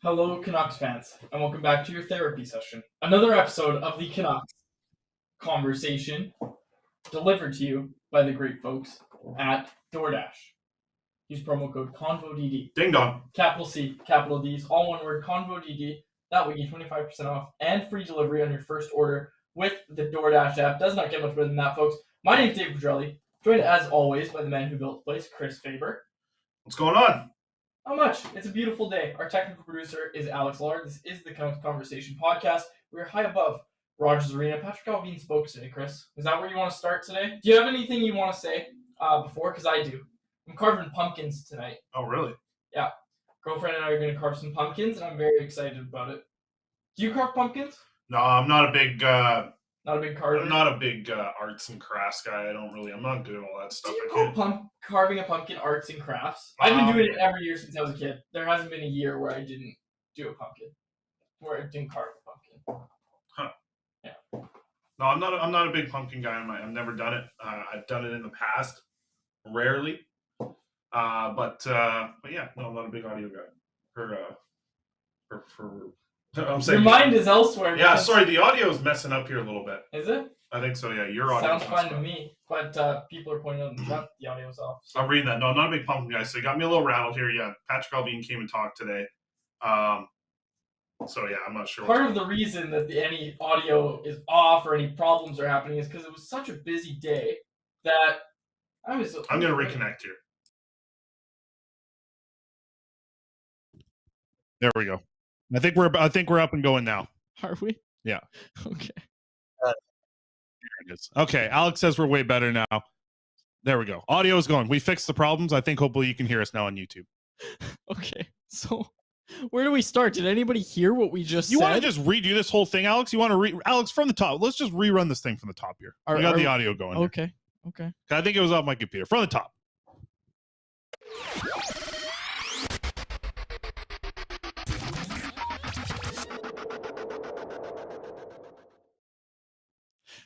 Hello, Canucks fans, and welcome back to your therapy session. Another episode of the Canucks conversation delivered to you by the great folks at DoorDash. Use promo code CONVODD. Ding dong. Capital C, capital D's, all one word, CONVODD. That way you get 25% off and free delivery on your first order with the DoorDash app. Does not get much better than that, folks. My name is David Pagnotta, joined as always by the man who built the place, Chris Faber. What's going on? Not much. It's a beautiful day. Our technical producer is Alex Lazar. This is the Canucks Conversation podcast. We're high above Rogers Arena. Patrick Alvin spoke today, Chris. Is that where you want to start today? Do you have anything you want to say before? Because I do. I'm carving pumpkins tonight. Oh, really? Yeah. Girlfriend and I are going to carve some pumpkins, and I'm very excited about it. Do you carve pumpkins? No, I'm not a big... Not a big carver? I'm not a big arts and crafts guy. I'm not good at all that stuff. Do you call carving a pumpkin arts and crafts? I've been doing it every year since I was a kid. There hasn't been a year where I didn't do a pumpkin. Where I didn't carve a pumpkin. Huh. Yeah. No, I'm not a big pumpkin guy. I've never done it. I've done it in the past. Rarely. But yeah, no, I'm not a big audio guy. I'm saying, your mind is elsewhere. Yeah, sorry, the audio is messing up here a little bit. Is it? I think so, yeah. Your audio sounds fine to me, but people are pointing out in the front the audio's off. So. I'm reading that. No, I'm not a big pumpkin guy, so you got me a little rattled here. Yeah, Patrick Alvin came and talked today. So yeah, I'm not sure. Part of the reason that any audio is off or any problems are happening is because it was such a busy day that I'm going to reconnect here. There we go. I think we're up and going now. Are we? Yeah. Okay. There it is. Okay. Alex says we're way better now. There we go. Audio is going. We fixed the problems. I think hopefully you can hear us now on YouTube. Okay. So where do we start? Did anybody hear what we just said? You want to just redo this whole thing, Alex? You want to Alex, from the top. Let's just rerun this thing from the top here. We got the audio going. Okay. Okay. I think it was off my computer. From the top.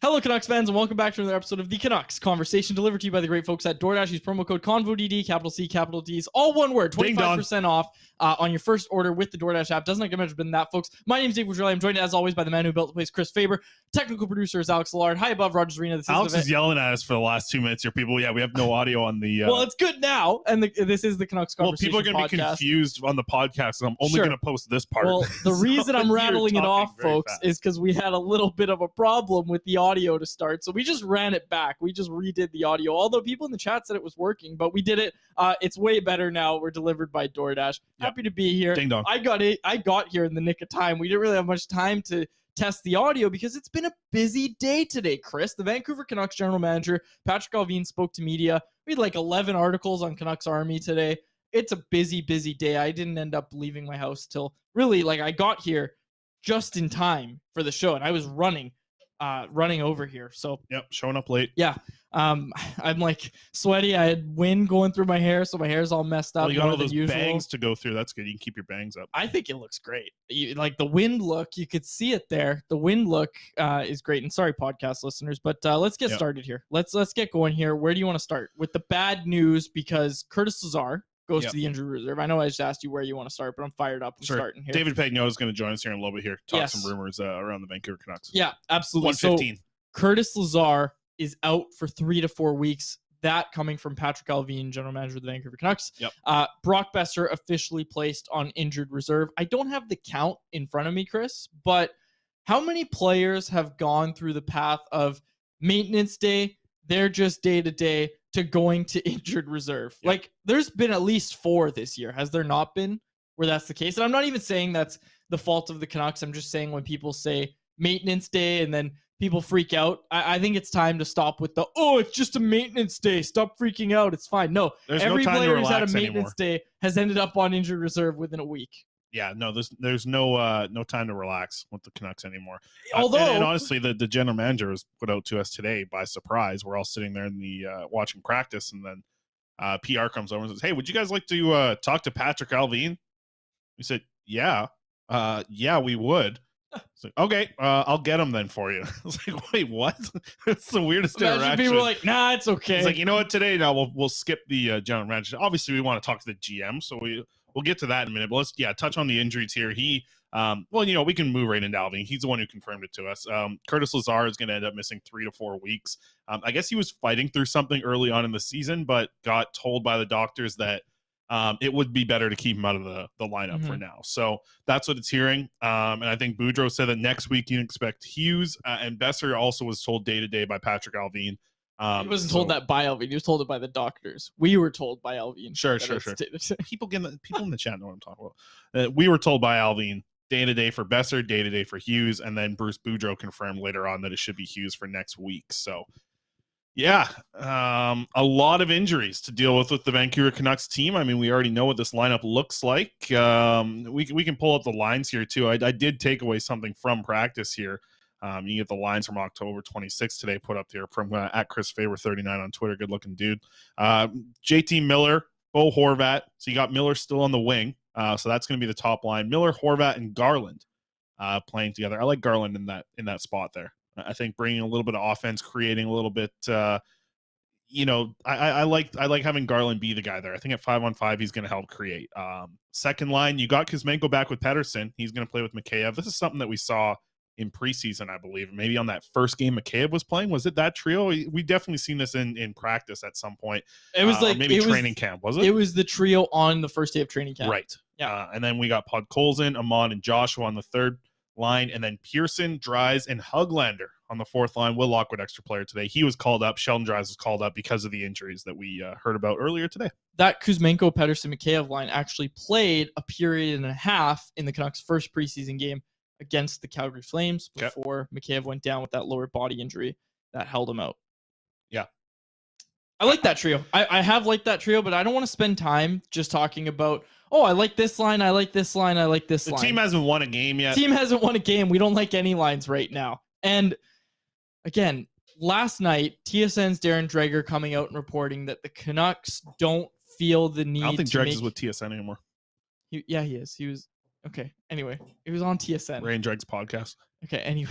Hello, Canucks fans, and welcome back to another episode of the Canucks Conversation, delivered to you by the great folks at DoorDash. Use promo code CONVODD, capital C, capital D's, all one word, 25% off on your first order with the DoorDash app. Doesn't get much better than that, folks. My name is David Pagnotta. I'm joined, as always, by the man who built the place, Chris Faber. Technical producer is Alex Lazar. High above Rogers Arena. Alex is yelling at us for the last 2 minutes here, people. Yeah, we have no audio on the... Well, it's good now, and this is the Canucks Conversation Well, people are going to be confused on the podcast, so I'm only going to post this part. Well, the reason I'm rattling it off, folks, is because we had a little bit of a problem with the audio to start, so we just ran it back. We just redid the audio, although people in the chat said it was working, but we did it. It's way better now. We're delivered by DoorDash. Happy to be here. Ding dong. I got here in the nick of time. We didn't really have much time to test the audio because it's been a busy day today, Chris. The Vancouver Canucks general manager, Patrick Alvin, spoke to media. We had like 11 articles on Canucks Army today. It's a busy, busy day. I didn't end up leaving my house till really I got here just in time for the show, and I was running over here. So yep, showing up late. Yeah. I'm like sweaty. I had wind going through my hair, so my hair's all messed up. Well, you got all those bangs to go through. That's good. You can keep your bangs up. I think it looks great. Like the wind look, you could see it there. The wind look is great. And sorry, podcast listeners, but let's get started here. Let's get going here. Where do you want to start? With the bad news, because Curtis Lazar goes to the injured reserve. I know I just asked you where you want to start, but I'm fired up and starting here. David Pagnotta is going to join us here in a little bit here. Talk some rumors around the Vancouver Canucks. Yeah, absolutely. 115. So, Curtis Lazar is out for 3 to 4 weeks. That coming from Patrick Alvin, general manager of the Vancouver Canucks. Yep. Brock Boeser officially placed on injured reserve. I don't have the count in front of me, Chris, but how many players have gone through the path of maintenance day, they're just day to day, to going to injured reserve? Yep. Like, there's been at least 4 this year. Has there not been where that's the case? And I'm not even saying that's the fault of the Canucks. I'm just saying when people say maintenance day and then people freak out, I think it's time to stop with it's just a maintenance day. Stop freaking out. It's fine. No, every player who's had a maintenance day has ended up on injured reserve within a week. Yeah, no, there's no time to relax with the Canucks anymore. Although, and honestly, the general manager was put out to us today by surprise. We're all sitting there in the watching practice, and then PR comes over and says, "Hey, would you guys like to talk to Patrick Alvin?" We said, "Yeah, we would." So, okay, I'll get him then for you. I was like, wait, what? It's the weirdest interaction. People were like, nah, it's okay. It's like, you know what, today now we'll skip the general manager. Obviously, we want to talk to the GM, so we'll get to that in a minute. But let's touch on the injuries here. He we can move right into Alvin. He's the one who confirmed it to us. Curtis Lazar is going to end up missing 3 to 4 weeks. I guess he was fighting through something early on in the season, but got told by the doctors that it would be better to keep him out of the lineup for now. So that's what it's hearing. And I think Boudreau said that next week you can expect Hughes, and Boeser also was told day-to-day by Patrick Alvin. He wasn't told that by Alvin. He was told it by the doctors. We were told by Alvin. Sure. People in the chat know what I'm talking about. We were told by Alvin day-to-day for Boeser, day-to-day for Hughes, and then Bruce Boudreau confirmed later on that it should be Hughes for next week. So, a lot of injuries to deal with the Vancouver Canucks team. I mean, we already know what this lineup looks like. We can pull up the lines here, too. I did take away something from practice here. You get the lines from October 26th today put up here from at Chris Faber 39 on Twitter. Good looking dude. JT Miller, Bo Horvat. So you got Miller still on the wing. So that's going to be the top line. Miller, Horvat, and Garland playing together. I like Garland in that spot there. I think bringing a little bit of offense, creating a little bit. I like having Garland be the guy there. I think at 5-on-5 he's going to help create. Second line, you got Kuzmenko back with Pettersson. He's going to play with Mikheyev. This is something that we saw in preseason, I believe. Maybe on that first game Mikheyev was playing. Was it that trio? We definitely seen this in practice at some point. It was training camp, was it? It was the trio on the first day of training camp. Right. Yeah. And then we got Podkolzin, Amon, and Joshua on the third line, and then Pearson, Dries, and Huglander on the fourth line. Will Lockwood extra player today. He was called up. Sheldon Dries was called up because of the injuries that we heard about earlier today. That Kuzmenko, Pettersson, Mikheyev line actually played a period and a half in the Canucks' first preseason game against the Calgary Flames before Mikheyev went down with that lower body injury that held him out. Yeah. I like that trio. I have liked that trio, but I don't want to spend time just talking about, I like this line, I like this line, I like this line. The team hasn't won a game yet. Team hasn't won a game. We don't like any lines right now. And again, last night, TSN's Darren Dreger coming out and reporting that the Canucks don't feel the need to I don't think Dregs is with TSN anymore. He is. He was. Okay. Anyway, it was on TSN. Ray and Dregs podcast. Okay. Anyway.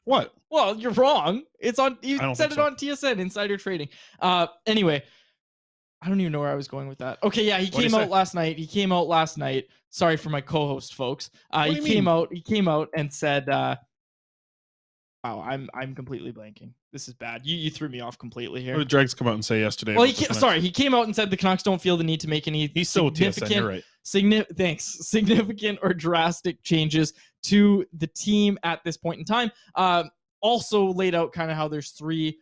What? Well, you're wrong. It's on. You said it on TSN, Insider Trading. Anyway, I don't even know where I was going with that. Okay. Yeah. He came out last night. Sorry for my co-host, folks. He came out and said, wow, I'm completely blanking. This is bad. You threw me off completely here. What did Dregs come out and say yesterday? Well, he came out and said the Canucks don't feel the need to make any significant or drastic changes to the team at this point in time. Also laid out kind of how there's three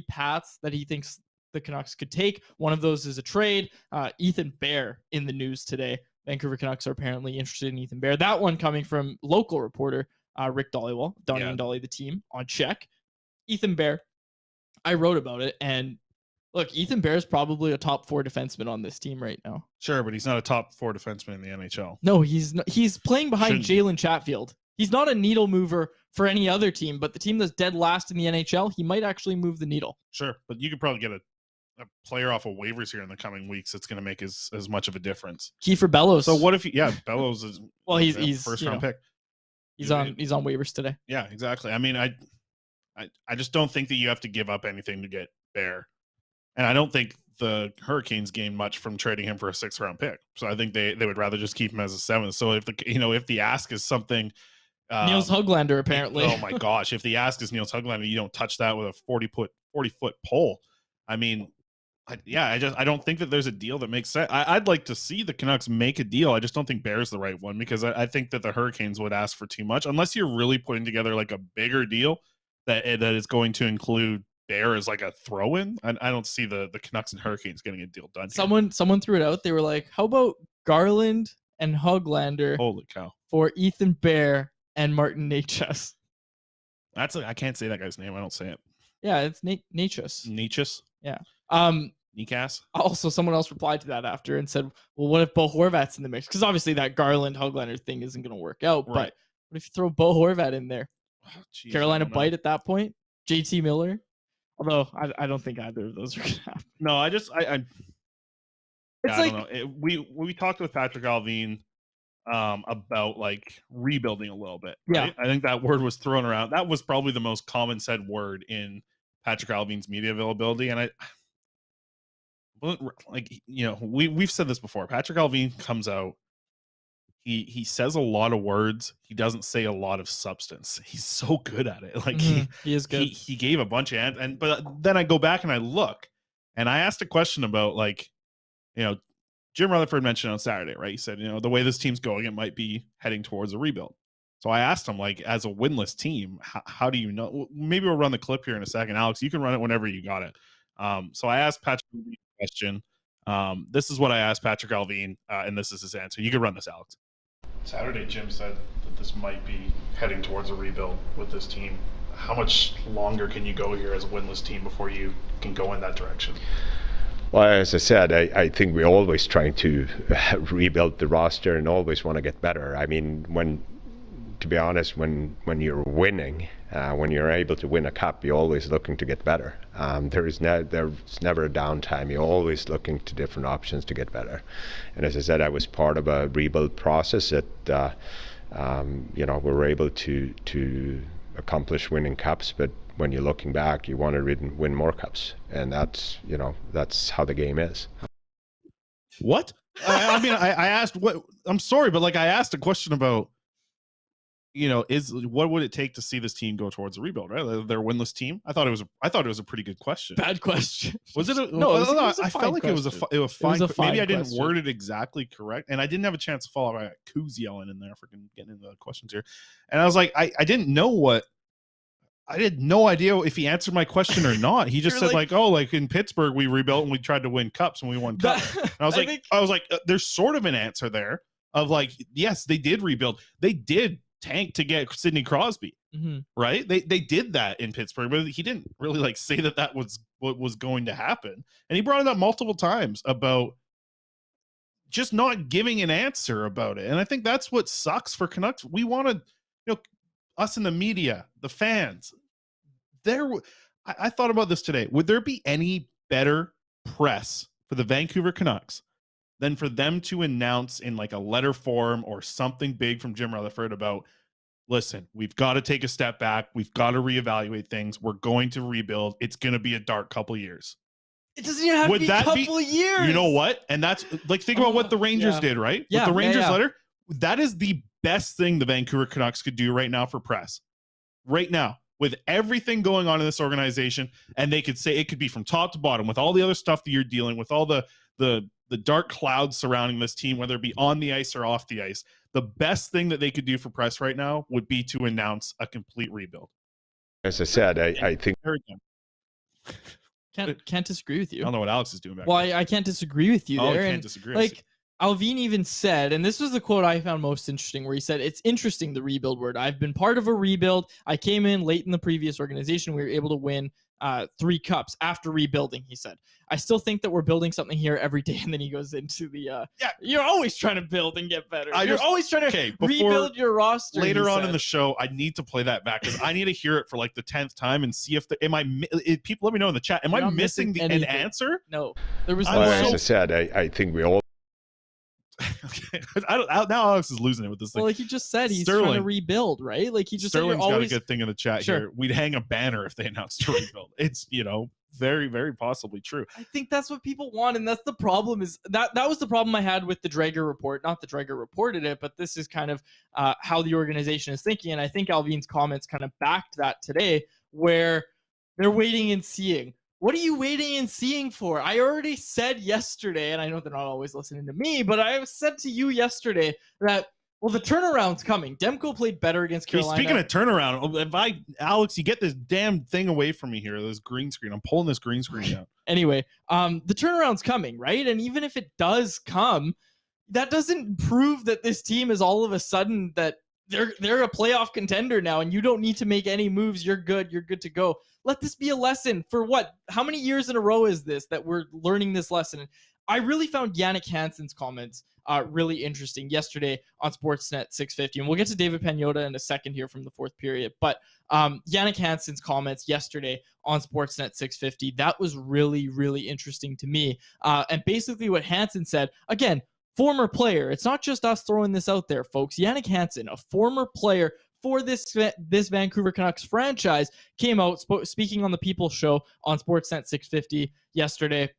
paths that he thinks the Canucks could take. One of those is a trade. Ethan Bear in the news today. Vancouver Canucks are apparently interested in Ethan Bear. That one coming from local reporter Rick Dollywall, Donnie and Dolly, the team on check. Ethan Bear, I wrote about it, and look, Ethan Bear is probably a top 4 defenseman on this team right now. Sure, but he's not a top 4 defenseman in the NHL. No, he's not. He's playing behind Jalen Chatfield. He's not a needle mover for any other team, but the team that's dead last in the NHL, he might actually move the needle. Sure, but you could probably get a player off of waivers here in the coming weeks that's going to make as much of a difference. Kiefer Bellows. So what if Bellows is he's first round pick. He's on waivers today. Yeah, exactly. I mean, I just don't think that you have to give up anything to get Bear. And I don't think the Hurricanes gained much from trading him for a 6th round pick. So I think they would rather just keep him as a 7th. So if the ask is something Niels Huglander, apparently. Oh my gosh, if the ask is Niels Huglander, you don't touch that with a 40-foot pole. I mean, I don't think that there's a deal that makes sense. I'd like to see the Canucks make a deal. I just don't think Bear's the right one because I think that the Hurricanes would ask for too much unless you're really putting together like a bigger deal that is going to include Bear as like a throw-in. I don't see the Canucks and Hurricanes getting a deal done. Someone threw it out. They were like, "How about Garland and Huglander? Holy cow! For Ethan Bear and Martin Necas." I can't say that guy's name. I don't say it. Yeah, it's Necas. Necas. Yeah. Necas. Also, someone else replied to that after and said, "Well, what if Bo Horvat's in the mix? Because obviously that Garland Huglander thing isn't going to work out. Right. But what if you throw Bo Horvat in there? Oh, geez, Carolina bite at that point. JT Miller. Although I don't think either of those are going to happen. No, I don't know. We talked with Patrick Alvin about like rebuilding a little bit. Right? Yeah, I think that word was thrown around. That was probably the most common said word in Patrick Alvin's media availability, and like, we've said this before. Patrick Allvin comes out. He says a lot of words. He doesn't say a lot of substance. He's so good at it. Like he is good. He gave a bunch of but then I go back and I look, and I asked a question about, like, Jim Rutherford mentioned on Saturday, right? He said, the way this team's going, it might be heading towards a rebuild. So I asked him, like, as a winless team, how do you know? Maybe we'll run the clip here in a second. Alex, you can run it whenever you got it. So I asked Patrick Allvin a question. This is what I asked Patrick Allvin, and this is his answer. You can run this, Alex. Saturday, Jim said that this might be heading towards a rebuild with this team. How much longer can you go here as a winless team before you can go in that direction? Well, as I said, I think we're always trying to rebuild the roster and always want to get better. I mean, to be honest, when you're winning, when you're able to win a cup, you're always looking to get better. There's never a downtime. You're always looking to different options to get better. And as I said, I was part of a rebuild process that we were able to accomplish winning cups. But when you're looking back, you want to win more cups, and that's how the game is. What? I asked what. I'm sorry, but I asked a question about. What would it take to see this team go towards a rebuild? Right, they're a winless team. I thought it was a pretty good question. Bad question. Was it? No, I felt like it was a fine. Maybe I didn't question. word it exactly correct, and I didn't have a chance to follow. I got Coos yelling in there for getting into the questions here, and I was like, I didn't know what. I had no idea if he answered my question or not. He just said like in Pittsburgh we rebuilt and we tried to win cups and we won cups. And I was like, there's sort of an answer there of like, yes, they did rebuild. They did tank to get Sidney Crosby, right? They did that in Pittsburgh, but he didn't really say that was what was going to happen. And he brought it up multiple times about just not giving an answer about it. And I think that's what sucks for Canucks. We wanted, us in the media, the fans. I thought about this today. Would there be any better press for the Vancouver Canucks than for them to announce in a letter form or something big from Jim Rutherford about, listen, we've got to take a step back. We've got to reevaluate things. We're going to rebuild. It's going to be a dark couple years. It doesn't even have to be a couple of years. You know what? And that's think about what the Rangers did, right? Yeah, with the Rangers letter. That is the best thing the Vancouver Canucks could do right now for press. Right now, with everything going on in this organization, and they could say it could be from top to bottom with all the other stuff that you're dealing with, all the dark clouds surrounding this team, whether it be on the ice or off the ice. The best thing that they could do for press right now would be to announce a complete rebuild. As I said, I think can't disagree with you. I don't know what Alex is doing back there. I can't disagree with you there. I can't disagree. Allvin even said, and this was the quote I found most interesting, where he said, "It's interesting, the rebuild word. I've been part of a rebuild. I came in late in the previous organization. We were able to win 3 cups after rebuilding," he said. "I still think that we're building something here every day." And then he goes into the, you're always trying to build and get better. You're always trying to rebuild your roster. Later on in the show, I need to play that back because I need to hear it for the 10th time and see if people let me know in the chat. Am I missing an answer? No, there was as I said, I think we all. Okay. Now Alex is losing it with this thing. Well, he just said he's trying to rebuild, right? He just Sterling's said got a good thing in the chat here. We'd hang a banner if they announced to rebuild. It's very, very possibly true. I think that's what people want, and that's the problem. Is that was the problem I had with the Draeger report. Not the Draeger reported it, but this is kind of how the organization is thinking, and I think Allvin's comments kind of backed that today, where they're waiting and seeing. What are you waiting and seeing for? I already said yesterday, and I know they're not always listening to me, but I said to you yesterday that, well, the turnaround's coming. Demko played better against Carolina. Speaking of turnaround, Alex, you get this damn thing away from me here, this green screen. I'm pulling this green screen out. Anyway, the turnaround's coming, right? And even if it does come, that doesn't prove that this team is all of a sudden that they're a playoff contender now, and you don't need to make any moves. You're good to go. Let this be a lesson for what? How many years in a row is this that we're learning this lesson? I really found Jannik Hansen's comments really interesting yesterday on Sportsnet 650. And we'll get to David Pagnotta in a second here from the fourth period. But Jannik Hansen's comments yesterday on Sportsnet 650, that was really, really interesting to me. And basically what Hansen said, again, former player. It's not just us throwing this out there, folks. Jannik Hansen, a former player for this Vancouver Canucks franchise, came out speaking on the People Show on Sportsnet 650 yesterday.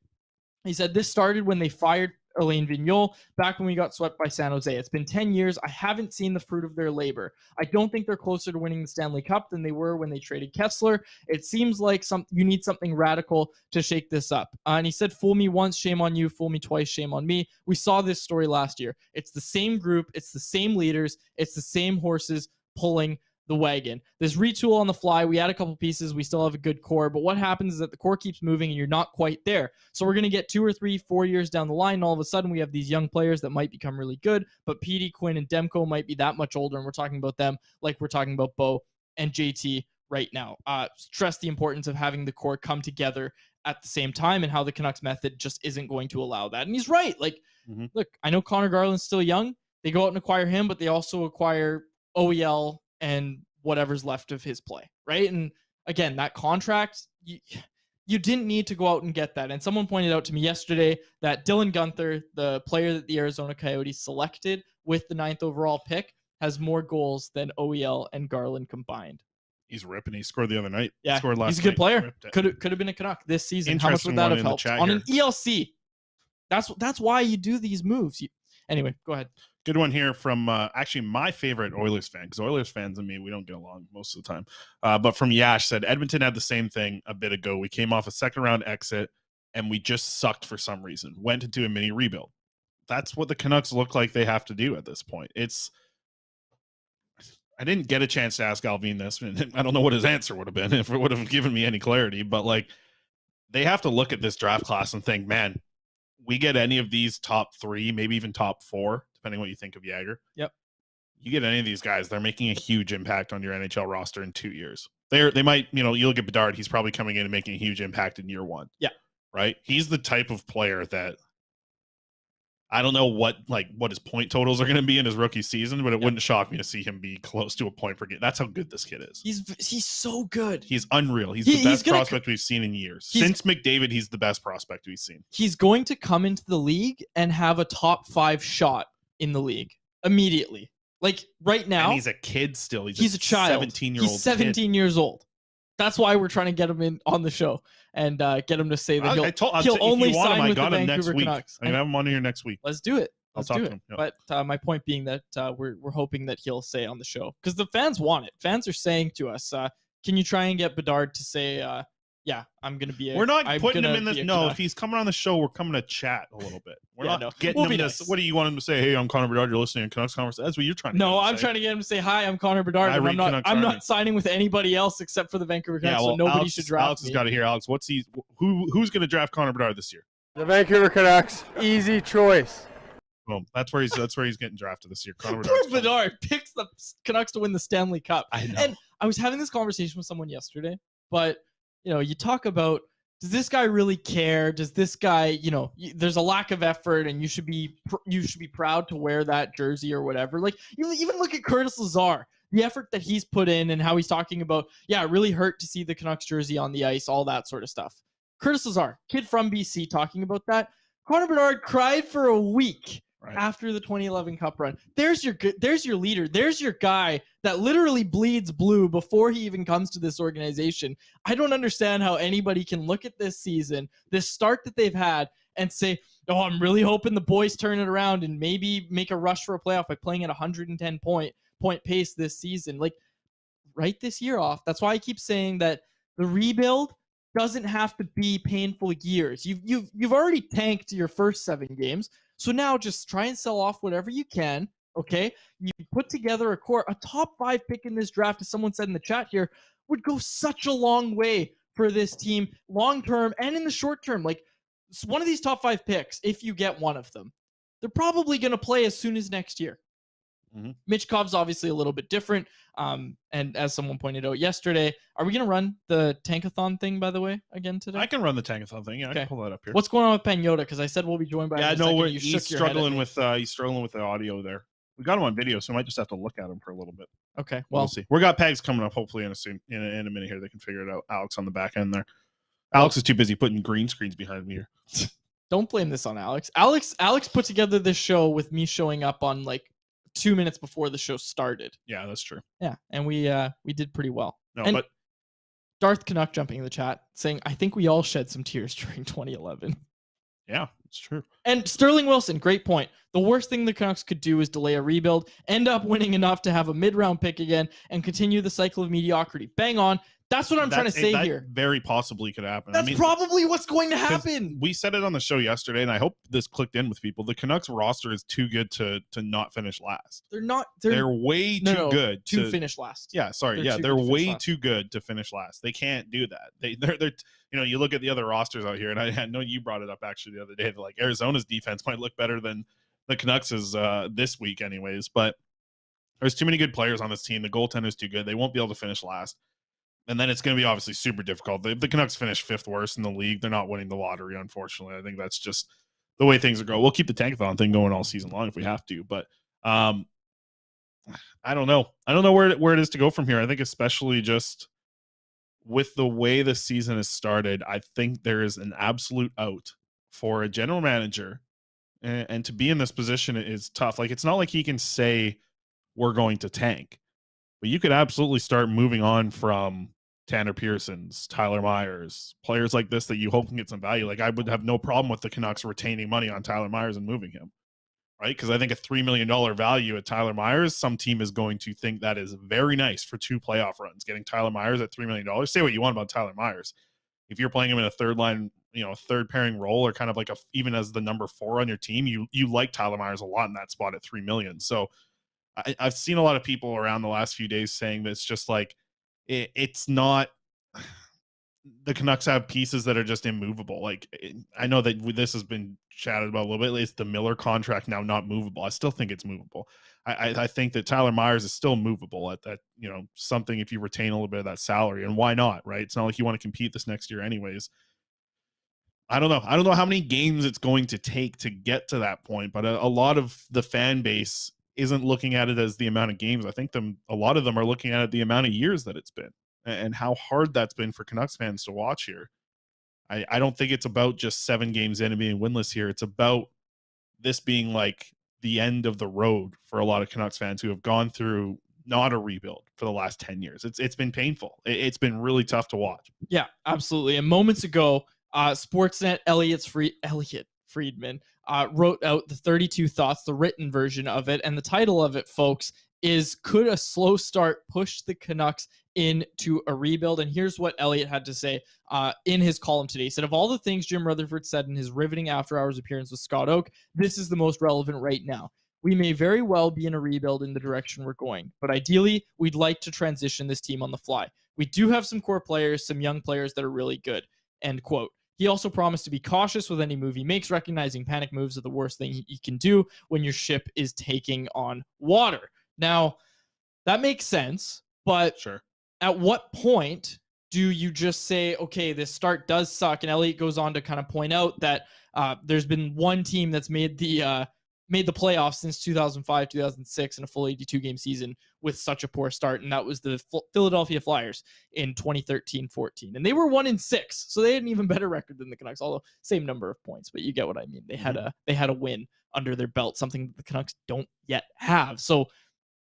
He said this started when they fired Alain Vigneault back when we got swept by San Jose. It's been 10 years. I haven't seen the fruit of their labor. I don't think they're closer to winning the Stanley Cup than they were when they traded Kessler. It seems like you need something radical to shake this up. And he said, fool me once, shame on you. Fool me twice, shame on me. We saw this story last year. It's the same group. It's the same leaders. It's the same horses pulling the wagon. This retool on the fly, we add a couple pieces, we still have a good core, but what happens is that the core keeps moving and you're not quite there. So we're going to get 2 or 3, 4 years down the line, and all of a sudden we have these young players that might become really good, but PD, Quinn, and Demko might be that much older, and we're talking about them like we're talking about Bo and JT right now. Stress the importance of having the core come together at the same time and how the Canucks method just isn't going to allow that. And he's right. Like, look, I know Connor Garland's still young. They go out and acquire him, but they also acquire OEL and whatever's left of his play, right? And again, that contract, you didn't need to go out and get that. And someone pointed out to me yesterday that Dylan Guenther, the player that the Arizona Coyotes selected with the 9th overall pick, has more goals than OEL and Garland combined. He's ripping. He scored the other night. Yeah, scored last he's a good night. player. Could have been a Canuck this season. How much would that have helped? On an ELC. That's why you do these moves. Anyway, go ahead. Good one here from actually my favorite Oilers fan, because Oilers fans and me, we don't get along most of the time. But from Yash, said Edmonton had the same thing a bit ago. We came off a second round exit and we just sucked for some reason. Went into a mini rebuild. That's what the Canucks look like they have to do at this point. I didn't get a chance to ask Alvin this, and I don't know what his answer would have been if it would have given me any clarity, but like they have to look at this draft class and think, man, we get any of these top 3, maybe even top 4, depending on what you think of Jagger. Yep. You get any of these guys, they're making a huge impact on your NHL roster in 2 years. They might, you look at Bedard, he's probably coming in and making a huge impact in year 1. Yeah. Right? He's the type of player that I don't know what his point totals are going to be in his rookie season, but it wouldn't shock me to see him be close to a point per game. That's how good this kid is. He's so good. He's unreal. He's the best prospect we've seen in years. Since McDavid, he's the best prospect we've seen. He's going to come into the league and have a top 5 shot in the league immediately. Like right now. And he's a kid still. He's a child. 17-year-old. He's 17 years old. That's why we're trying to get him in on the show and get him to say that he'll only sign with the Vancouver Canucks. I'm going to have him on here next week. Let's do it. I'll talk to him. Yep. But my point being that we're hoping that he'll say on the show, because the fans want it. Fans are saying to us, can you try and get Bedard to say, yeah, I'm going to be we're not putting him in this. No, if he's coming on the show, we're coming to chat a little bit. We're not getting him this. What do you want him to say? Hey, I'm Connor Bedard. You're listening to Canucks Conversation. That's what you're trying to No, I'm trying to get him to say, hi, I'm Connor Bedard. I'm not signing with anybody else except for the Vancouver Canucks, so nobody should draft Alex has got to hear. Alex, who's going to draft Connor Bedard this year? The Vancouver Canucks. Easy choice. Boom. That's where he's getting drafted this year. Poor Bedard picks the Canucks to win the Stanley Cup. I know. And I was having this conversation with someone yesterday, but you talk about, does this guy really care? Does this guy, there's a lack of effort, and you should be proud to wear that jersey or whatever. Like, you even look at Curtis Lazar, the effort that he's put in and how he's talking about, yeah, it really hurt to see the Canucks jersey on the ice, all that sort of stuff. Curtis Lazar, kid from BC, talking about that. Connor Bedard cried for a week after the 2011 Cup run. There's your leader. There's your guy that literally bleeds blue before he even comes to this organization. I don't understand how anybody can look at this season, this start that they've had, and say, oh, I'm really hoping the boys turn it around and maybe make a rush for a playoff by playing at 110 point pace this season. Like, write this year off. That's why I keep saying that the rebuild doesn't have to be painful years. You've already tanked your first 7 games. So now just try and sell off whatever you can, okay? You put together a core. A top 5 pick in this draft, as someone said in the chat here, would go such a long way for this team long-term and in the short term. Like, one of these top 5 picks, if you get one of them, they're probably going to play as soon as next year. Mm-hmm. Michkov's obviously a little bit different. And as someone pointed out yesterday, are we going to run the Tankathon thing, by the way, again today? I can run the Tankathon thing. Yeah, okay. I can pull that up here. What's going on with Pagnotta? Because I said we'll be joined by he's struggling with the audio there. We got him on video, so we might just have to look at him for a little bit. Okay, well, we'll see. We got Pags coming up hopefully in a minute here. They can figure it out. Alex on the back end there. Alex is too busy putting green screens behind me here. Don't blame this on Alex. Alex put together this show with me showing up on like 2 minutes before the show started. Yeah, that's true. Yeah, and we did pretty well. No, and but Darth Canuck jumping in the chat saying, I think we all shed some tears during 2011. Yeah, it's true. And Sterling Wilson, great point. The worst thing the Canucks could do is delay a rebuild, end up winning enough to have a mid-round pick again, and continue the cycle of mediocrity. Bang on. That's what I'm trying to say here. Very possibly could happen. That's probably what's going to happen. We said it on the show yesterday, and I hope this clicked in with people. The Canucks roster is too good to not finish last. They're not. They're way too good to finish last. Yeah, sorry. They're way too good to finish last. They can't do that. They're you look at the other rosters out here, and I know you brought it up actually the other day that like Arizona's defense might look better than the Canucks is this week anyways, but there's too many good players on this team. The goaltender's too good. They won't be able to finish last. And then it's going to be obviously super difficult. If the Canucks finish 5th worst in the league, they're not winning the lottery, unfortunately. I think that's just the way things are going. We'll keep the tankathon thing going all season long if we have to, but I don't know. I don't know where it is to go from here. I think especially just with the way the season has started, I think there is an absolute out for a general manager, and to be in this position is tough. Like, it's not like he can say we're going to tank, but you could absolutely start moving on from Tanner Pearsons, Tyler Myers, players like this that you hope can get some value. Like, I would have no problem with the Canucks retaining money on Tyler Myers and moving him, right? Because I think a $3 million value at Tyler Myers, some team is going to think that is very nice for 2 playoff runs. Getting Tyler Myers at $3 million. Say what you want about Tyler Myers. If you're playing him in a third line, third pairing role, or kind of like even as the number 4 on your team, you like Tyler Myers a lot in that spot at $3 million. So I've seen a lot of people around the last few days saying that it's just like, it's not, the Canucks have pieces that are just immovable. Like, I know that this has been chatted about a little bit. It's the Miller contract now not movable. I still think it's movable. I think that Tyler Myers is still movable at that, something if you retain a little bit of that salary, and why not, right? It's not like you want to compete this next year anyways. I don't know. I don't know how many games it's going to take to get to that point, but a lot of the fan base isn't looking at it as the amount of games. I think a lot of them are looking at it the amount of years that it's been and how hard that's been for Canucks fans to watch here. I don't think it's about just 7 games in and being winless here. It's about this being like the end of the road for a lot of Canucks fans who have gone through not a rebuild for the last 10 years. It's been painful. It's been really tough to watch. Yeah, absolutely. And moments ago, Sportsnet Elliot Friedman wrote out the 32 thoughts, the written version of it. And the title of it, folks, is Could a Slow Start Push the Canucks into a Rebuild? And here's what Elliot had to say in his column today. He said, of all the things Jim Rutherford said in his riveting after-hours appearance with Scott Oak, this is the most relevant right now. We may very well be in a rebuild in the direction we're going, but ideally, we'd like to transition this team on the fly. We do have some core players, some young players that are really good, end quote. He also promised to be cautious with any move he makes, recognizing panic moves are the worst thing he can do when your ship is taking on water. Now, that makes sense, but sure. At what point do you just say, okay, this start does suck? And Elliot goes on to kind of point out that there's been one team that's made the playoffs since 2005, 2006 in a full 82-game season with such a poor start, and that was the Philadelphia Flyers in 2013-14. And they were 1-6, so they had an even better record than the Canucks, although same number of points, but you get what I mean. They had a win under their belt, something that the Canucks don't yet have. So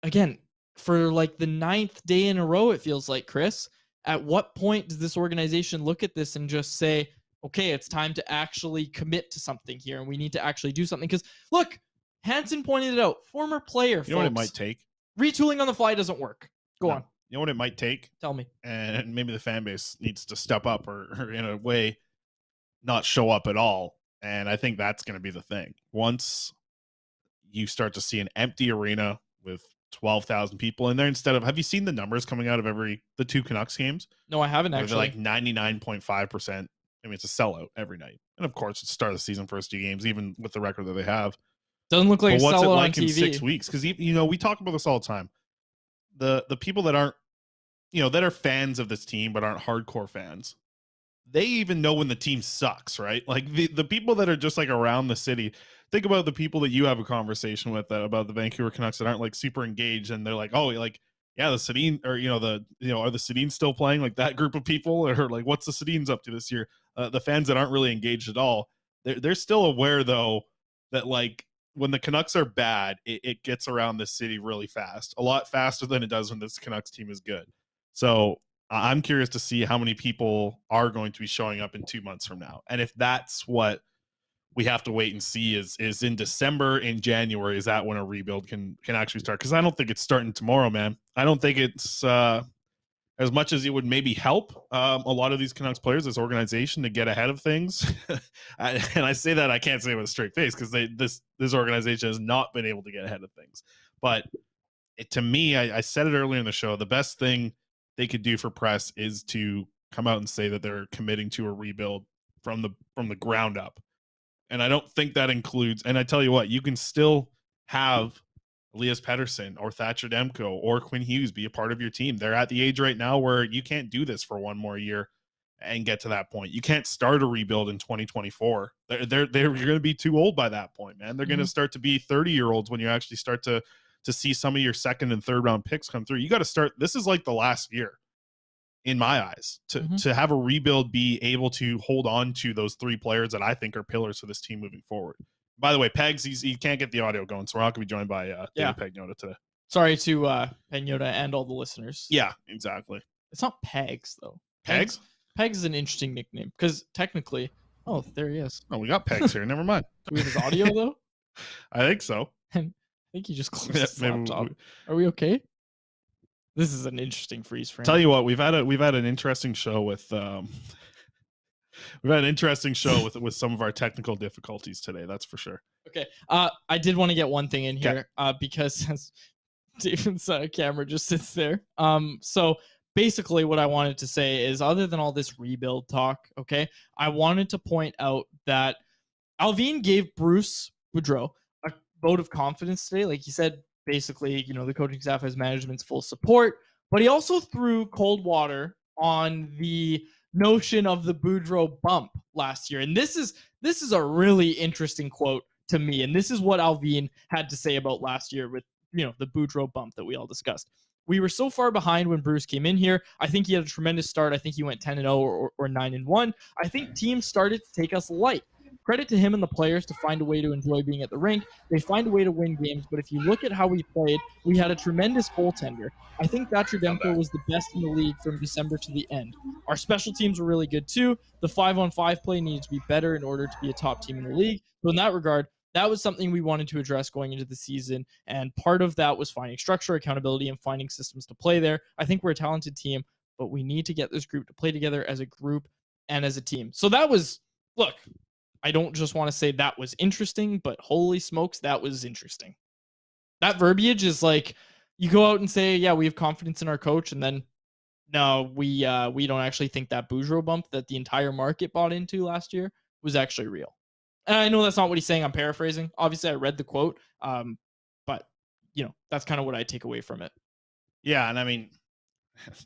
again, for like the 9th day in a row, it feels like, Chris, at what point does this organization look at this and just say, okay, it's time to actually commit to something here, and we need to actually do something? Because look, Hansen pointed it out. Former player, folks. You know what it might take? Retooling on the fly doesn't work. Go on. You know what it might take? Tell me. And maybe the fan base needs to step up or in a way not show up at all. And I think that's going to be the thing. Once you start to see an empty arena with 12,000 people in there instead of, have you seen the numbers coming out of the 2 Canucks games? No, I haven't actually. They're like 99.5%. I mean, it's a sellout every night. And of course, it's the start of the season, first 2 games, even with the record that they have. Doesn't look like but what's it sellout like on in TV. 6 weeks? Because, we talk about this all the time. The people that aren't, that are fans of this team but aren't hardcore fans, they even know when the team sucks, right? Like the people that are just like around the city. Think about the people that you have a conversation with about the Vancouver Canucks that aren't like super engaged, and they're like, oh, like, yeah, the Sedin, or are the Sedins still playing? Like that group of people, or like, what's the Sedins up to this year? The fans that aren't really engaged at all, they're still aware though that like when the Canucks are bad, it gets around the city really fast, a lot faster than it does when this Canucks team is good. So I'm curious to see how many people are going to be showing up in 2 months from now, and if that's what we have to wait and see is in December and January. Is that when a rebuild can actually start? Because I don't think it's starting tomorrow, man. I don't think it's as much as it would maybe help a lot of these Canucks players, this organization, to get ahead of things. And I say that, I can't say it with a straight face, because this organization has not been able to get ahead of things. But to me, I said it earlier in the show, the best thing they could do for press is to come out and say that they're committing to a rebuild from the ground up. And I don't think that includes, and I tell you what, you can still have Elias Pettersson or Thatcher Demko or Quinn Hughes be a part of your team. They're at the age right now where you can't do this for one more year and get to that point. You can't start a rebuild in 2024. You're going to be too old by that point, man. They're going to start to be 30-year-olds when you actually start to see some of your second and third round picks come through. You got to start. This is like the last year, in my eyes, to have a rebuild be able to hold on to those three players that I think are pillars for this team moving forward. By the way, Pegs, he can't get the audio going, so we're not going to be joined by David Pagnotta today. Sorry to Pagnotta and all the listeners. Yeah, exactly. It's not Pegs, though. Pegs? Pegs is an interesting nickname, because technically, oh, there he is. Oh, we got Pegs here. Never mind. Do we have his audio, though? I think so. And I think he just closed his laptop. Are we okay? This is an interesting freeze frame. Tell you what, we've had an interesting show with with some of our technical difficulties today. That's for sure. Okay. I did want to get one thing in here, because David's camera just sits there. So basically what I wanted to say is, other than all this rebuild talk, okay, I wanted to point out that Alvin gave Bruce Boudreau a vote of confidence today. Like he said, basically, the coaching staff has management's full support, but he also threw cold water on the notion of the Boudreau bump last year. And this is a really interesting quote to me. And this is what Alvin had to say about last year with, the Boudreau bump that we all discussed. We were so far behind when Bruce came in here. I think he had a tremendous start. I think he went 10-0 or 9-1. I think teams started to take us light. Credit to him and the players to find a way to enjoy being at the rink. They find a way to win games, but if you look at how we played, we had a tremendous goaltender. I think Thatcher Demko was the best in the league from December to the end. Our special teams were really good too. The 5-on-5 play needed to be better in order to be a top team in the league. So in that regard, that was something we wanted to address going into the season, and part of that was finding structure, accountability, and finding systems to play there. I think we're a talented team, but we need to get this group to play together as a group and as a team. So that was, look, I don't just want to say that was interesting, but holy smokes, that was interesting. That verbiage is like, you go out and say, yeah, we have confidence in our coach, and then no, we don't actually think that Boudreau bump that the entire market bought into last year was actually real. And I know that's not what he's saying. I'm paraphrasing. Obviously, I read the quote, but that's kind of what I take away from it. Yeah, and I mean,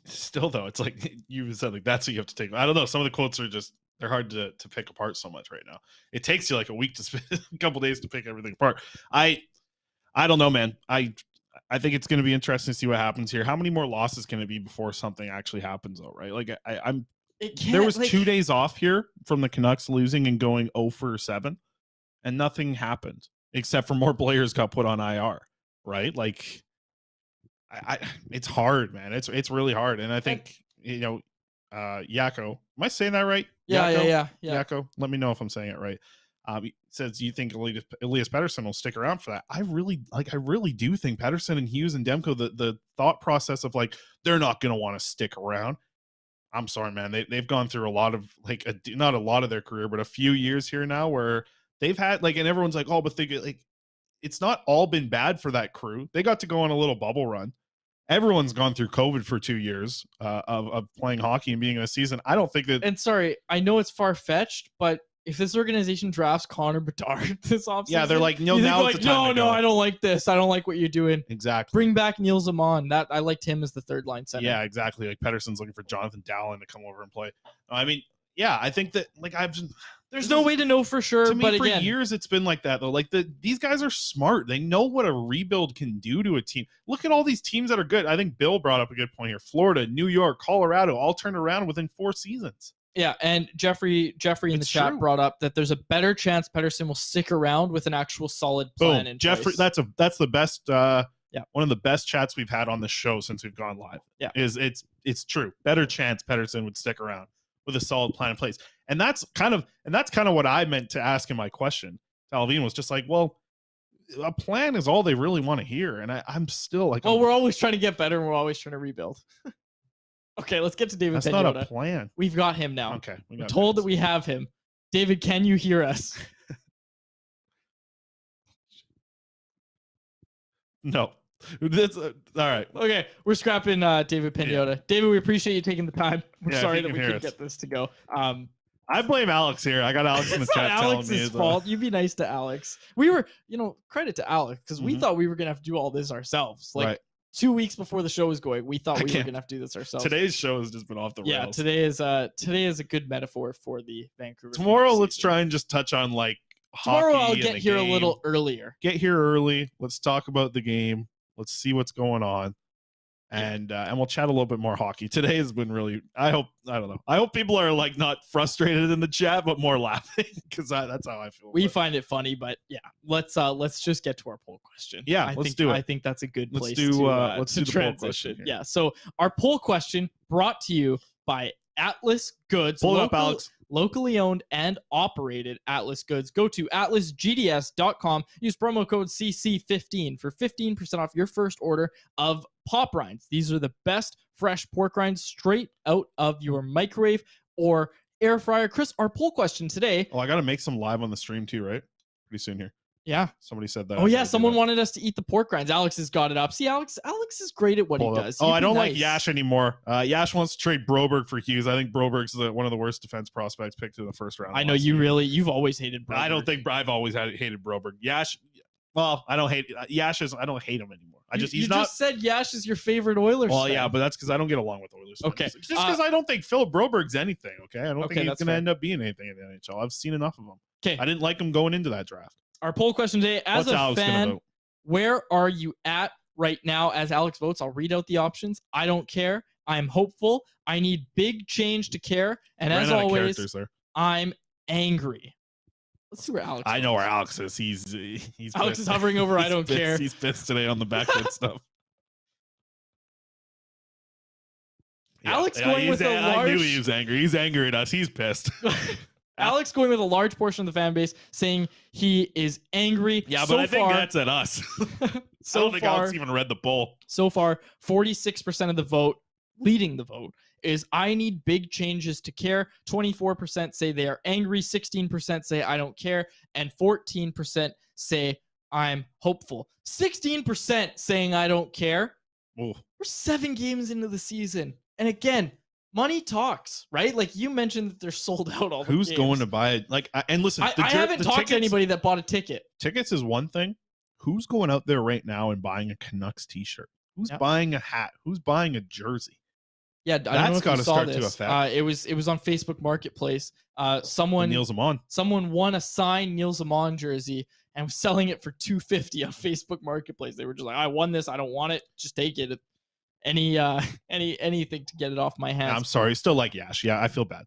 still though, it's like you said, like that's what you have to take. I don't know. Some of the quotes are just, they're hard to pick apart so much right now. It takes you like a week to a couple days to pick everything apart. I don't know, man. I think it's going to be interesting to see what happens here. How many more losses can it be before something actually happens, though? Right? Like there was 2 days off here from the Canucks losing and going 0-7, and nothing happened except for more players got put on IR. Right? Like, it's hard, man. It's really hard, and I think Yako. Am I saying that right? Yeah. Yako, let me know if I'm saying it right. He says, you think Elias Pettersson will stick around for that? I really do think Pettersson and Hughes and Demko, the thought process of like, they're not going to want to stick around. I'm sorry, man. They've gone through a lot of not a lot of their career, but a few years here now where they've had and everyone's like, oh, but it's not all been bad for that crew. They got to go on a little bubble run. Everyone's gone through COVID for 2 years of playing hockey and being in a season. I don't think that. And sorry, I know it's far fetched, but if this organization drafts Connor Bedard this offseason, yeah, they're like, no, now's the time. No, I don't like this. I don't like what you're doing. Exactly. Bring back Neil Zaman. That I liked him as the third line center. Yeah, exactly. Like Pettersson's looking for Jonathan Dallin to come over and play. I mean, yeah, I think that there's no way to know for sure. But for years it's been like that though. Like these guys are smart. They know what a rebuild can do to a team. Look at all these teams that are good. I think Bill brought up a good point here. Florida, New York, Colorado, all turned around within 4 seasons. Yeah, and Jeffrey in the chat brought up that there's a better chance Pettersson will stick around with an actual solid plan in Jeffrey, place. That's the best one of the best chats we've had on the show since we've gone live. Yeah. It's true. Better chance Pettersson would stick around with a solid plan in place. And that's kind of what I meant to ask in my question to Alvin, was just like, well, a plan is all they really want to hear. And I'm still like, well, we're always trying to get better and we're always trying to rebuild. Okay, let's get to David that's Pagnotta. not a plan. We've got him now. Okay. We're told that we have him. David, can you hear us? No. That's all right. Okay, we're scrapping David Pagnotta. Yeah. David, we appreciate you taking the time. We're Yeah, sorry if you that we can hear couldn't us. get this to go. I blame Alex here. I got Alex in the It's chat not telling me Alex's fault. You be nice to Alex. We were, credit to Alex, because we Mhm. thought we were gonna have to do all this ourselves. Like Right. 2 weeks before the show was going, we thought we were can't- gonna have to do this ourselves. Today's show has just been off the yeah, rails. today is a good metaphor for the Vancouver. Tomorrow, Canucks let's season. try and just touch on like Tomorrow hockey I'll and get the here a game. little earlier. Get here early. Let's talk about the game. Let's see what's going on, and we'll chat a little bit more hockey. Today has been really. I don't know. I hope people are like not frustrated in the chat, but more laughing, because that's how I feel. We find it funny, but yeah, let's just get to our poll question. Yeah, let's do it. I think that's a good Let's place do, to let's to do the poll transition. question here. Yeah, so our poll question brought to you by Atlas Goods. Pull it up, Alex. Locally owned and operated Atlas Goods. Go to atlasgds.com. Use promo code CC15 for 15% off your first order of pop rinds. These are the best fresh pork rinds straight out of your microwave or air fryer. Chris, our poll question today. Oh, I got to make some live on the stream too, right? Pretty soon here. Yeah. Somebody said that. Oh yeah, someone wanted us to eat the pork rinds. Alex has got it up. See, Alex is great at what he does. Oh, He'd I be don't like nice. Yash anymore. Yash wants to trade Broberg for Hughes. I think Broberg's one of the worst defense prospects picked in the first round. I know you've always hated Broberg. I don't think I've always hated Broberg. Yash, well, I don't hate Yash. I don't hate him anymore. You just said Yash is your favorite Oilers. Well, fan. yeah, but that's because I don't get along with Oilers. Okay. Fans. Just because I don't think Phil Broberg's anything. Okay, I don't Okay, think he's that's going to fair. end up being anything in the NHL. I've seen enough of him. Okay. I didn't like him going into that draft. Our poll question today: as What's a Alex gonna fan, vote? where are you at right now? As Alex votes, I'll read out the options. I don't care. I'm hopeful. I need big change to care. And Ran as out of always, characters there. I'm angry. Let's see where Alex. I know votes. where Alex is. He's Alex pissed. is hovering over. I He's don't pissed. care. He's pissed today on the backwood stuff. Alex going with a I knew large- he was angry. He's angry at us. He's pissed. Alex going with a large portion of the fan base saying he is angry. Yeah, but so I think far, that's at us. I so don't think far, Alex even read the poll. So far, 46% of the vote, leading the vote, is I need big changes to care. 24% say they are angry. 16% say I don't care. And 14% say I'm hopeful. 16% saying I don't care. Ooh. We're 7 games into the season. And again, money talks, right? Like you mentioned that they're sold out all the Who's games. going to buy it? Like, and listen, I haven't talked tickets, to anybody that bought a ticket. Tickets is one thing. Who's going out there right now and buying a Canucks t-shirt? Who's Yep. buying a hat? Who's buying a jersey? Yeah, I don't That's know if gotta you saw start to this. affect. It was on Facebook Marketplace. Someone Neil Zaman. won a signed Neil Zaman jersey and was selling it for $250 on Facebook Marketplace. They were just like, I won this. I don't want it. Just take it. Anything to get it off my hands. I'm sorry. Still like Yash. Yeah, I feel bad.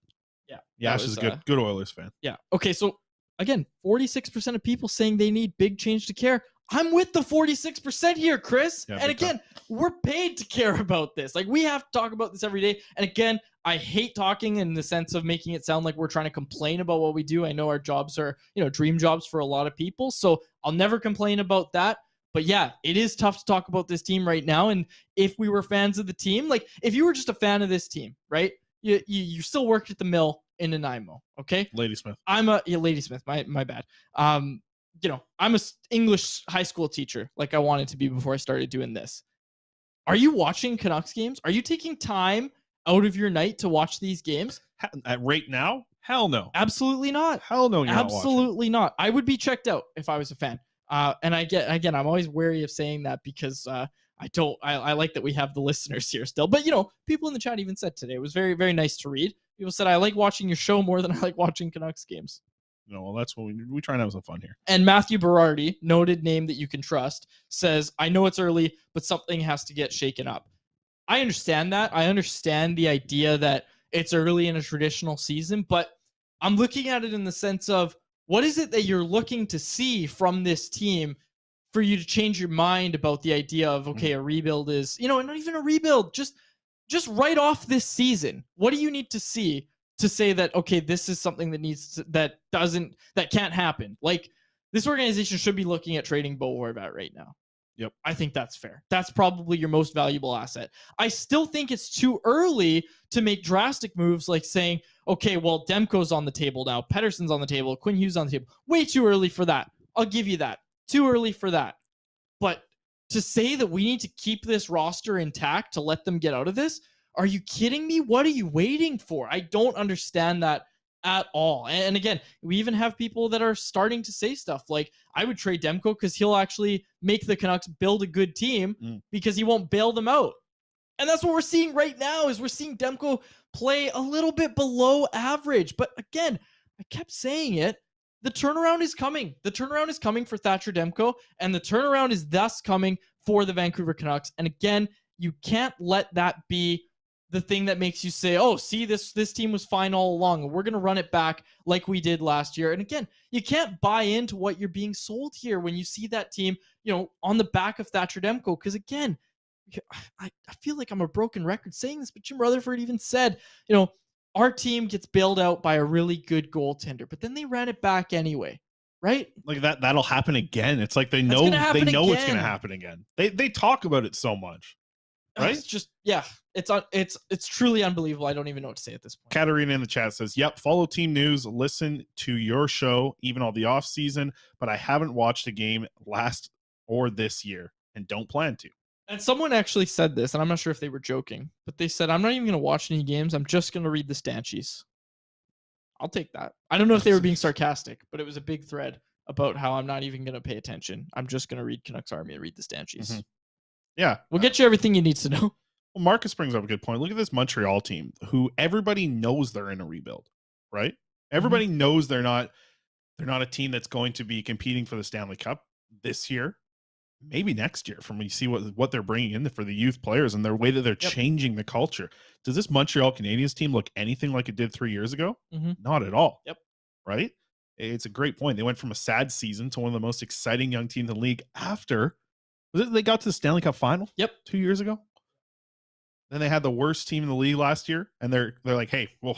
Yeah, Yash that is was, a good Oilers fan. Yeah. Okay. So again, 46% of people saying they need big change to care. I'm with the 46% here, Chris. Yeah, and big time. again, we're paid to care about this. Like we have to talk about this every day. And again, I hate talking in the sense of making it sound like we're trying to complain about what we do. I know our jobs are, dream jobs for a lot of people. So I'll never complain about that. But yeah, it is tough to talk about this team right now. And if we were fans of the team, like if you were just a fan of this team, right? You still worked at the mill in Nanaimo, okay? Ladysmith. I'm a Ladysmith. My bad. I'm a English high school teacher, like I wanted to be before I started doing this. Are you watching Canucks games? Are you taking time out of your night to watch these games? Right now? Hell no. Absolutely not. Hell no. You're not watching. Absolutely not. I would be checked out if I was a fan. And I'm always wary of saying that because I like that we have the listeners here still. But people in the chat even said today it was very, very nice to read. People said I like watching your show more than I like watching Canucks games. Well, that's what we try and have some fun here. And Matthew Berardi, noted name that you can trust, says, I know it's early, but something has to get shaken up. I understand that. I understand the idea that it's early in a traditional season, but I'm looking at it in the sense of what is it that you're looking to see from this team for you to change your mind about the idea of, okay, a rebuild is, not even a rebuild, just write off this season. What do you need to see to say that, okay, this is something that can't happen. Like, this organization should be looking at trading Bo Horvat right now. Yep. I think that's fair. That's probably your most valuable asset. I still think it's too early to make drastic moves like saying, okay, well, Demko's on the table now. Pettersson's on the table. Quinn Hughes on the table. Way too early for that. I'll give you that. Too early for that. But to say that we need to keep this roster intact to let them get out of this, are you kidding me? What are you waiting for? I don't understand that at all. And again, we even have people that are starting to say stuff like, I would trade Demko because he'll actually make the Canucks build a good team because he won't bail them out. And that's what we're seeing right now is we're seeing Demko play a little bit below average. But again, I kept saying it. The turnaround is coming. The turnaround is coming for Thatcher Demko, and the turnaround is thus coming for the Vancouver Canucks. And again, you can't let that be the thing that makes you say, oh, see, this team was fine all along, and we're going to run it back like we did last year. And again, you can't buy into what you're being sold here when you see that team, on the back of Thatcher Demko. Because again, I feel like I'm a broken record saying this, but Jim Rutherford even said, our team gets bailed out by a really good goaltender, but then they ran it back anyway, right? Like that'll happen again. It's like they know it's going to happen again. They talk about it so much. Right? It's just, yeah, it's truly unbelievable. I don't even know what to say at this point. Katarina in the chat says, yep, follow team news, listen to your show, even all the off season, but I haven't watched a game last or this year and don't plan to. And someone actually said this, and I'm not sure if they were joking, but they said, I'm not even going to watch any games. I'm just going to read the stanchies. I'll take that. I don't know if they were being sarcastic, but it was a big thread about how I'm not even going to pay attention. I'm just going to read Canucks Army and read the stanchies. Mm-hmm. Yeah. We'll get you everything you need to know. Well, Marcus brings up a good point. Look at this Montreal team who everybody knows they're in a rebuild, right? Everybody knows they're not a team that's going to be competing for the Stanley Cup this year, maybe next year, from when you see what they're bringing in for the youth players and their way that they're changing the culture. Does this Montreal Canadiens team look anything like it did 3 years ago? Not at all. Yep. Right? It's a great point. They went from a sad season to one of the most exciting young teams in the league after they got to the Stanley Cup final? Yep. 2 years ago. Then they had the worst team in the league last year, and they're like, hey, well,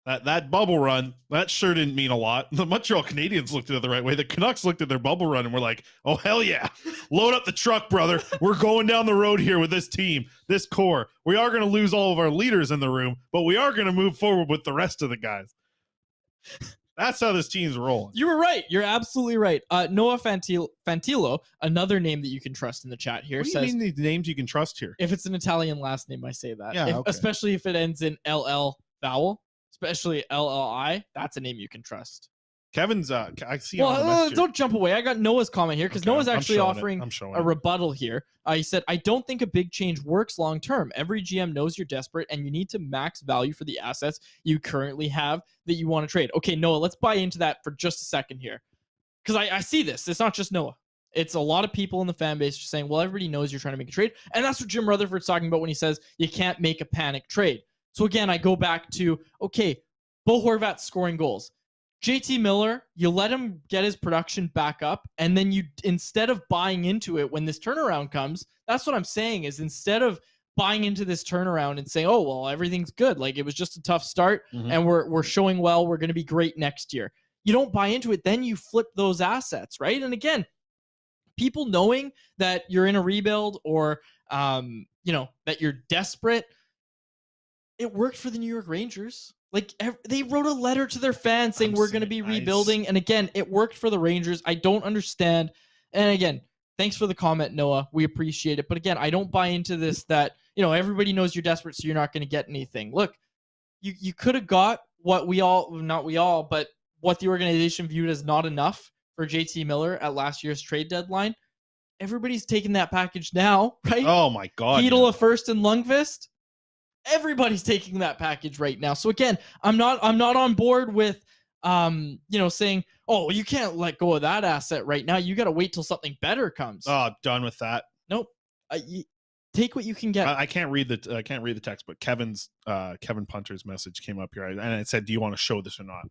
that bubble run, that sure didn't mean a lot. The Montreal Canadiens looked at it the right way. The Canucks looked at their bubble run and were like, oh, hell yeah. Load up the truck, brother. We're going down the road here with this team, this core. We are going to lose all of our leaders in the room, but we are going to move forward with the rest of the guys. That's how this team's rolling. You were right. You're absolutely right. Noah Fantillo, another name that you can trust in the chat here, says, what do you mean the names you can trust here? If it's an Italian last name, I say that. Yeah, okay. Especially if it ends in LL vowel, especially LLI, that's a name you can trust. Kevin's, I see. Well, don't jump away. I got Noah's comment here because Noah's actually offering a rebuttal here. He said, I don't think a big change works long term. Every GM knows you're desperate and you need to max value for the assets you currently have that you want to trade. Okay, Noah, let's buy into that for just a second here. Because I see this. It's not just Noah. It's a lot of people in the fan base just saying, well, everybody knows you're trying to make a trade. And that's what Jim Rutherford's talking about when he says you can't make a panic trade. So again, I go back to, okay, Bo Horvat scoring goals. JT Miller, you let him get his production back up, and then you, instead of buying into it when this turnaround comes, that's what I'm saying is instead of buying into this turnaround and saying, oh, well, everything's good. Like it was just a tough start and we're showing well, we're going to be great next year. You don't buy into it, then you flip those assets, right? And again, people knowing that you're in a rebuild or, that you're desperate, it worked for the New York Rangers. Like they wrote a letter to their fans saying we're going to be rebuilding. And again, it worked for the Rangers. I don't understand. And again, thanks for the comment, Noah. We appreciate it. But again, I don't buy into this that, everybody knows you're desperate, so you're not going to get anything. Look, you could have got what what the organization viewed as not enough for JT Miller at last year's trade deadline. Everybody's taking that package now, right? Oh my God. Hedl, a first, and Lundqvist. Everybody's taking that package right now. So again, I'm not on board with saying, oh, you can't let go of that asset right now. You got to wait till something better comes. Oh, done with that. Nope. Take what you can get. I can't read the text, but Kevin Punter's message came up here and it said, do you want to show this or not?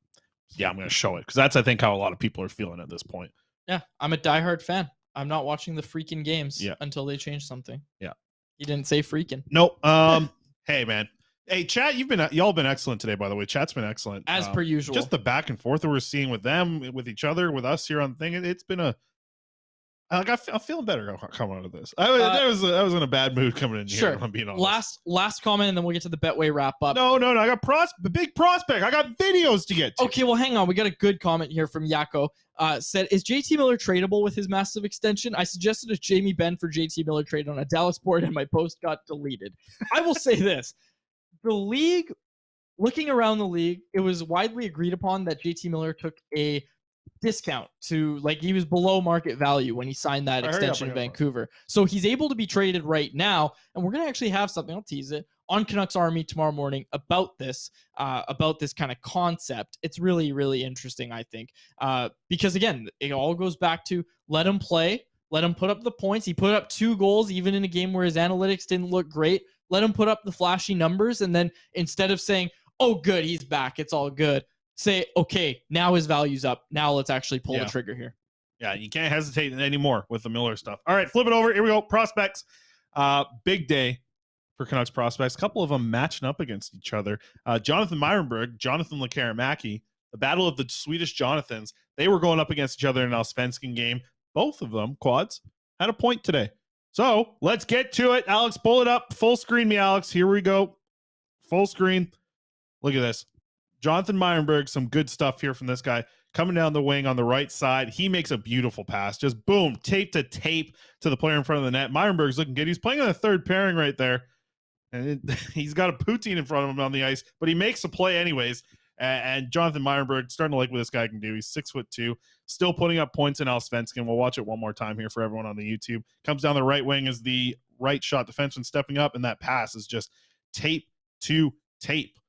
Yeah, I'm going to show it because that's, I think, how a lot of people are feeling at this point. Yeah, I'm a diehard fan. I'm not watching the freaking games until they change something. Yeah. He didn't say freaking. Nope. Hey, man, Hey, chat, y'all been excellent today, by the way. Chat's been excellent. As per usual. Just the back and forth that we're seeing with them, with each other, with us here on the thing. It's been I'm feeling better coming out of this. I was in a bad mood coming in here. Sure. If I'm being honest. Last comment, and then we'll get to the Betway wrap up. No. I got the big prospect. I got videos to get to. Okay, well, hang on. We got a good comment here from Yako. Said, is JT Miller tradable with his massive extension? I suggested a Jamie Benn for JT Miller trade on a Dallas board, and my post got deleted. I will say this. The league, looking around the league, it was widely agreed upon that JT Miller took a discount to, like, he was below market value when he signed that extension in Vancouver. So he's able to be traded right now, and we're going to actually have something, I'll tease it, on Canucks Army tomorrow morning about this kind of concept. It's really, really interesting, I think, because, again, it all goes back to let him play, let him put up the points. He put up 2 goals, even in a game where his analytics didn't look great. Let him put up the flashy numbers, and then instead of saying, oh, good, he's back, it's all good, say, okay, now his value's up. Now let's actually pull the trigger here. Yeah, you can't hesitate anymore with the Miller stuff. All right, flip it over. Here we go. Prospects. Big day for Canucks prospects. A couple of them matching up against each other. Jonathan Myrenberg, Jonathan Lekaramaki, the battle of the Swedish Jonathans. They were going up against each other in an Allsvenskan game. Both of them, quads, had a point today. So let's get to it. Alex, pull it up. Full screen me, Alex. Here we go. Full screen. Look at this. Jonathan Myrenberg, some good stuff here from this guy. Coming down the wing on the right side. He makes a beautiful pass. Just boom, tape to tape to the player in front of the net. Myrenberg's looking good. He's playing on the third pairing right there. And he's got a poutine in front of him on the ice, but he makes a play anyways. And Jonathan Myrenberg, starting to like what this guy can do. He's 6'2", still putting up points in Allsvenskan. We'll watch it one more time here for everyone on the YouTube. Comes down the right wing as the right shot defenseman stepping up, and that pass is just tape to tape.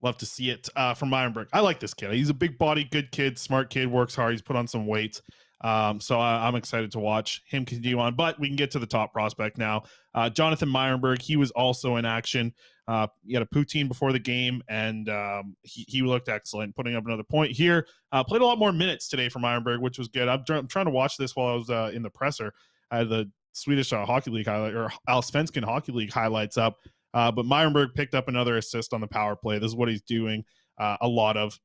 Love to see it from Myrenberg. I like this kid. He's a big body, good kid, smart kid, works hard. He's put on some weight. So I'm excited to watch him continue on. But we can get to the top prospect now. Jonathan Myrenberg, he was also in action. He had a poutine before the game, and he looked excellent, putting up another point here. Played a lot more minutes today for Myrenberg, which was good. I'm trying to watch this while I was in the presser. I had the Swedish Hockey League highlight, or Allsvenskan Hockey League highlights up. But Myrenberg picked up another assist on the power play. This is what he's doing a lot of.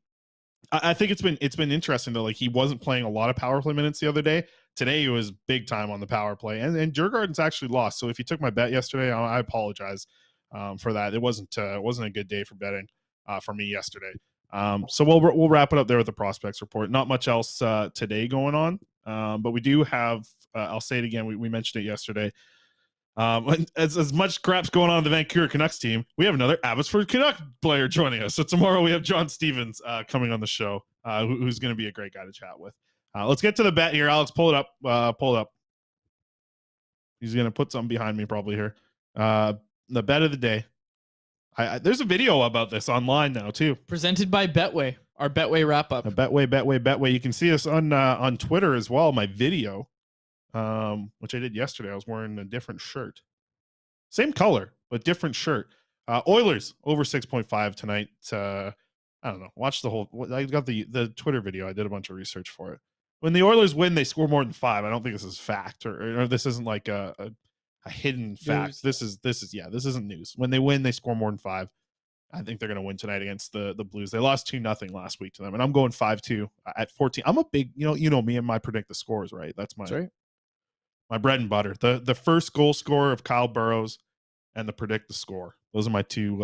I think it's been interesting though. Like, he wasn't playing a lot of power play minutes the other day. Today he was big time on the power play, and Djurgården's actually lost. So if you took my bet yesterday, I apologize for that. It wasn't a good day for betting for me yesterday. So we'll wrap it up there with the prospects report. Not much else today going on, but we do have. I'll say it again. We mentioned it yesterday. As much crap's going on in the Vancouver Canucks team, we have another Abbotsford Canuck player joining us. So tomorrow we have John Stevens coming on the show, who's going to be a great guy to chat with. Let's get to the bet here. Alex, pull it up. Pull it up. He's going to put something behind me probably here. The bet of the day. There's a video about this online now too. Presented by Betway, our Betway wrap up. Betway. You can see us on Twitter as well. My video. Which I did yesterday. I was wearing a different shirt. Same color, but different shirt. Oilers over 6.5 tonight. I don't know. Watch the whole. I got the Twitter video. I did a bunch of research for it. When the Oilers win, they score more than 5. I don't think this is fact, or this isn't like a hidden fact. This isn't news. When they win, they score more than 5. I think they're going to win tonight against the Blues. They lost 2-0 last week to them, and I'm going 5-2 at 14. I'm a big, you know me and my predict the scores, right? That's right. My bread and butter. The first goal scorer of Kyle Burrows and the predict the score. Those are my two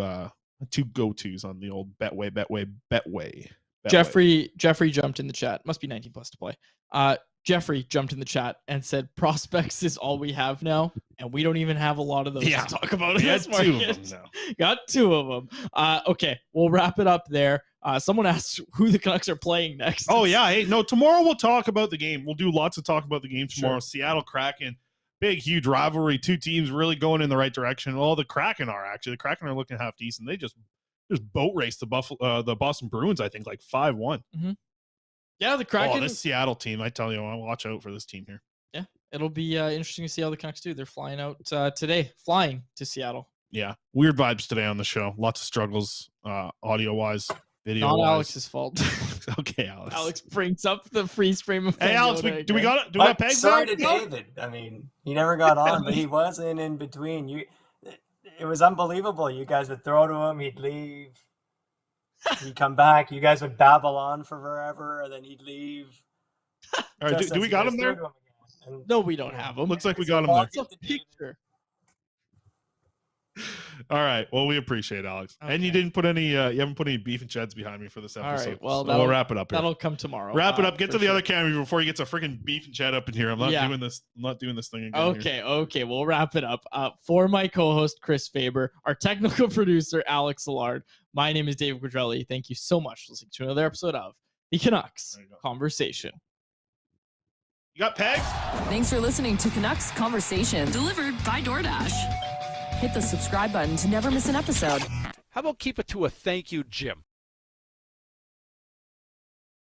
go-tos on the old Betway. Jeffrey jumped in the chat. Must be 19 plus to play. Jeffrey jumped in the chat and said prospects is all we have now, and we don't even have a lot of those to talk about. Got 2 of them now. Got 2 of them. Okay, we'll wrap it up there. Someone asked who the Canucks are playing next. Oh, yeah. Hey, no, tomorrow we'll talk about the game. We'll do lots of talk about the game tomorrow. Sure. Seattle Kraken, big, huge rivalry. 2 teams really going in the right direction. Well, the Kraken are actually. The Kraken are looking half decent. They just boat raced the Boston Bruins, I think, like 5-1. Mm-hmm. Yeah, the Kraken. Oh, this Seattle team, I tell you, I'll watch out for this team here. Yeah, it'll be interesting to see how the Canucks do. They're flying out today, flying to Seattle. Yeah, weird vibes today on the show. Lots of struggles, audio-wise. Not Alex's fault. Okay, Alex. Alex brings up the freeze frame of. Hey, Alex, do we got pegs? Sorry to David. I mean, he never got on, but he was in between. it was unbelievable. You guys would throw to him, he'd leave. He'd come back. You guys would babble on for forever, and then he'd leave. All right, do we got him there? No, we don't have him. Looks like we got him there. It's a picture. All right. Well, we appreciate it, Alex. Okay. And you didn't put any. You haven't put any beef and sheds behind me for this All episode. right. Well, so we'll wrap it up here. That'll come tomorrow. Wrap it up. Get for to the sure. other camera before he gets a freaking beef and chat up in here. I'm not doing this. I'm not doing this thing again. Okay. We'll wrap it up. For my co-host Chris Faber, our technical producer Alex Allard, my name is David Quadrelli. Thank you so much for listening to another episode of the Canucks Conversation. You got pegs? Thanks for listening to Canucks Conversation, delivered by DoorDash. Hit the subscribe button to never miss an episode. How about keep it to a thank you, Jim?